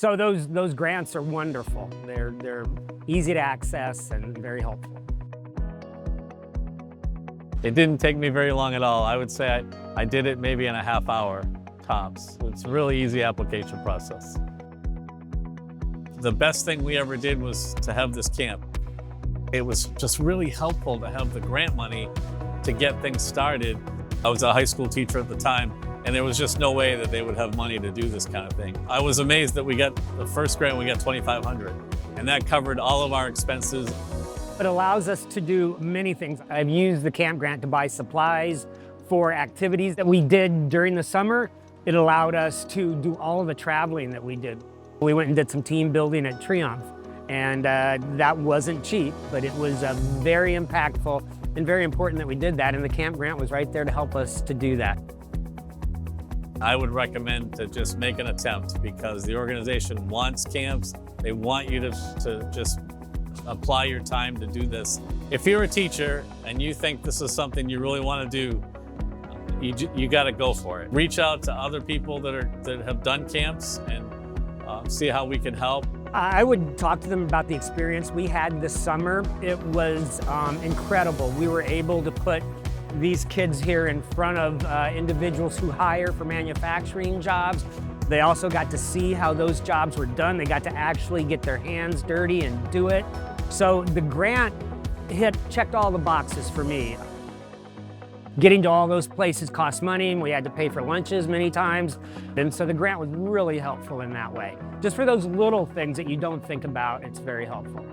So those grants are wonderful. They're easy to access and very helpful. It didn't take me very long at all. I would say I did it maybe in a half hour tops. It's a really easy application process. The best thing we ever did was to have this camp. It was just really helpful to have the grant money to get things started. I was a high school teacher at the time, and there was just no way that they would have money to do this kind of thing. I was amazed that we got the first grant, we got $2,500, and that covered all of our expenses. It allows us to do many things. I've used the camp grant to buy supplies for activities that we did during the summer. It allowed us to do all of the traveling that we did. We went and did some team building at Triumph, and that wasn't cheap, but it was very impactful and very important that we did that, and the camp grant was right there to help us to do that. I would recommend to just make an attempt, because the organization wants camps. They want you to just apply your time to do this. If you're a teacher and you think this is something you really want to do, you got to go for it. Reach out to other people that have done camps and see how we can help. I would talk to them about the experience we had this summer. It was incredible. We were able to put these kids here in front of individuals who hire for manufacturing jobs. They also got to see how those jobs were done. They got to actually get their hands dirty and do it. So the grant checked all the boxes for me. Getting to all those places cost money, and we had to pay for lunches many times. And so the grant was really helpful in that way. Just for those little things that you don't think about, it's very helpful.